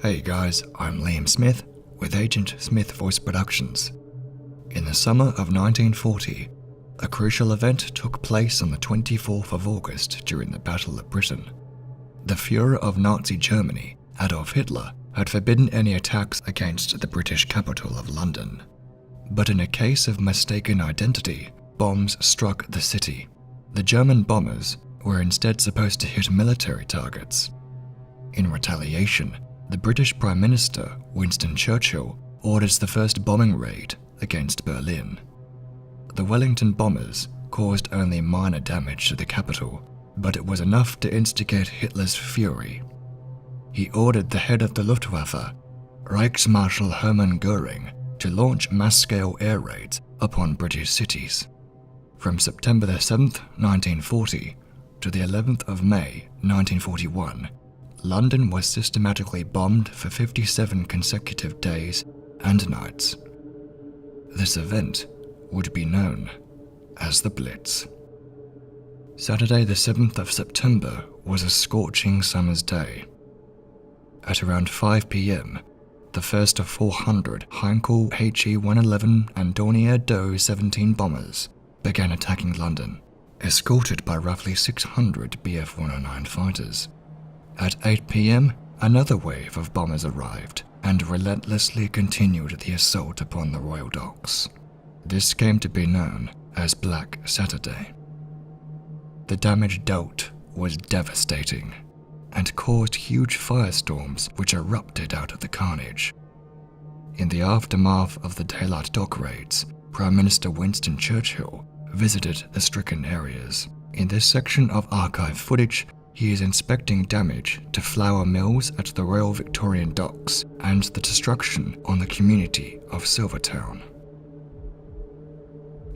Hey guys, I'm Liam Smith with Agent Smith Voice Productions. In the summer of 1940, a crucial event took place on the 24th of August during the Battle of Britain. The Führer of Nazi Germany, Adolf Hitler, had forbidden any attacks against the British capital of London. But in a case of mistaken identity, bombs struck the city. The German bombers were instead supposed to hit military targets. In retaliation, the British Prime Minister, Winston Churchill, orders the first bombing raid against Berlin. The Wellington bombers caused only minor damage to the capital, but it was enough to instigate Hitler's fury. He ordered the head of the Luftwaffe, Reichsmarschall Hermann Göring, to launch mass-scale air raids upon British cities. From September 7, 1940, to the 11th of May, 1941, London was systematically bombed for 57 consecutive days and nights. This event would be known as the Blitz. Saturday the 7th of September was a scorching summer's day. At around 5 p.m, the first of 400 Heinkel HE-111 and Dornier Doe 17 bombers began attacking London, escorted by roughly 600 Bf-109 fighters. At 8 p.m, another wave of bombers arrived and relentlessly continued the assault upon the Royal Docks. This came to be known as Black Saturday. The damage dealt was devastating and caused huge firestorms which erupted out of the carnage. In the aftermath of the daylight dock raids, Prime Minister Winston Churchill visited the stricken areas. In this section of archive footage, he is inspecting damage to flour mills at the Royal Victorian Docks and the destruction on the community of Silvertown.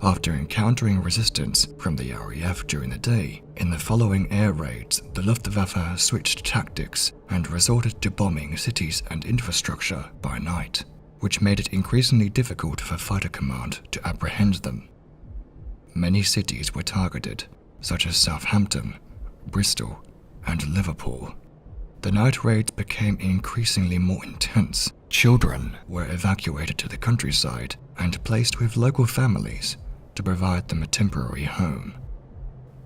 After encountering resistance from the RAF during the day, in the following air raids, the Luftwaffe switched tactics and resorted to bombing cities and infrastructure by night, which made it increasingly difficult for Fighter Command to apprehend them. Many cities were targeted, such as Southampton, Bristol, and Liverpool. The night raids became increasingly more intense. Children were evacuated to the countryside and placed with local families to provide them a temporary home.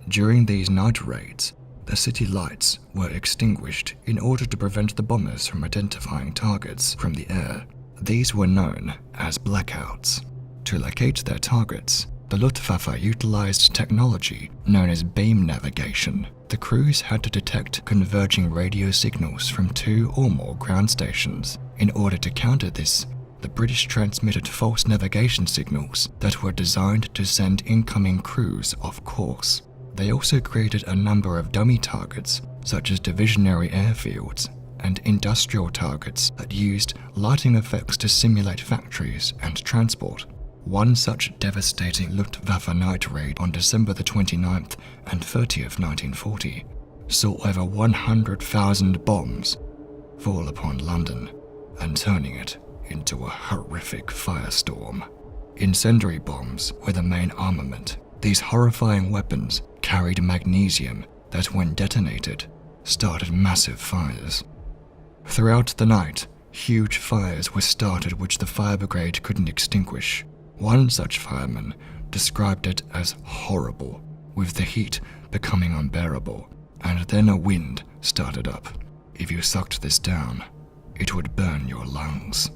During these night raids, the city lights were extinguished in order to prevent the bombers from identifying targets from the air. These were known as blackouts. To locate their targets, the Luftwaffe utilized technology known as beam navigation. The crews had to detect converging radio signals from 2 or more ground stations. In order to counter this, the British transmitted false navigation signals that were designed to send incoming crews off course. They also created a number of dummy targets, such as divisionary airfields and industrial targets that used lighting effects to simulate factories and transport. One such devastating Luftwaffe night raid on December the 29th and 30th, 1940, saw over 100,000 bombs fall upon London and turning it into a horrific firestorm. Incendiary bombs were the main armament. These horrifying weapons carried magnesium that, when detonated, started massive fires. Throughout the night, huge fires were started which the fire brigade couldn't extinguish. One such fireman described it as horrible, with the heat becoming unbearable, and then a wind started up. If you sucked this down, it would burn your lungs.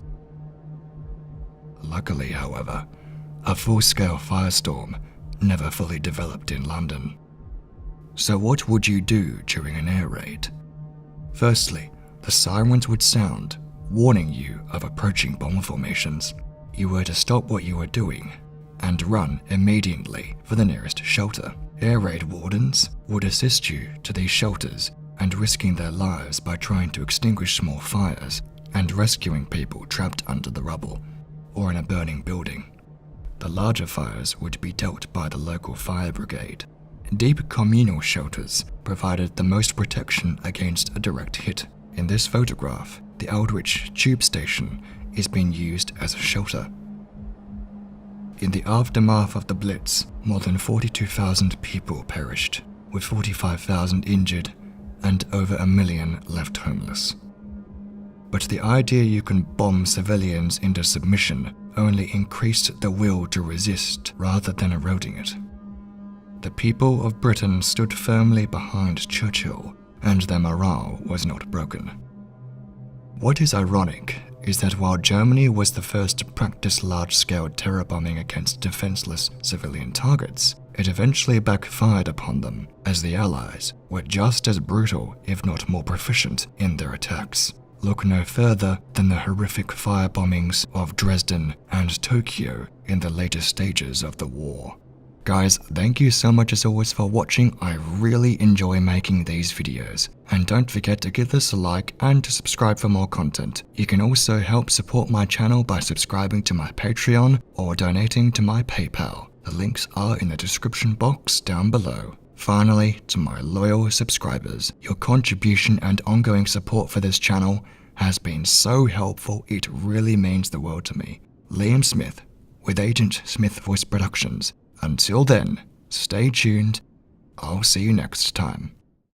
Luckily, however, a full-scale firestorm never fully developed in London. So what would you do during an air raid? Firstly, the sirens would sound, warning you of approaching bomb formations. You were to stop what you were doing and run immediately for the nearest shelter. Air raid wardens would assist you to these shelters and risking their lives by trying to extinguish small fires and rescuing people trapped under the rubble or in a burning building. The larger fires would be dealt by the local fire brigade. Deep communal shelters provided the most protection against a direct hit. In this photograph, the Aldwych tube station is being used as a shelter. In the aftermath of the Blitz, more than 42,000 people perished, with 45,000 injured and over 1 million left homeless. But the idea you can bomb civilians into submission only increased the will to resist rather than eroding it. The people of Britain stood firmly behind Churchill, and their morale was not broken. What is ironic is that while Germany was the first to practice large-scale terror bombing against defenseless civilian targets, it eventually backfired upon them, as the Allies were just as brutal, if not more proficient, in their attacks. Look no further than the horrific firebombings of Dresden and Tokyo in the later stages of the war. Guys, thank you so much as always for watching. I really enjoy making these videos. And don't forget to give this a like and to subscribe for more content. You can also help support my channel by subscribing to my Patreon or donating to my PayPal. The links are in the description box down below. Finally, to my loyal subscribers, your contribution and ongoing support for this channel has been so helpful, it really means the world to me. Liam Smith with Agent Smith Voice Productions. Until then, stay tuned. I'll see you next time.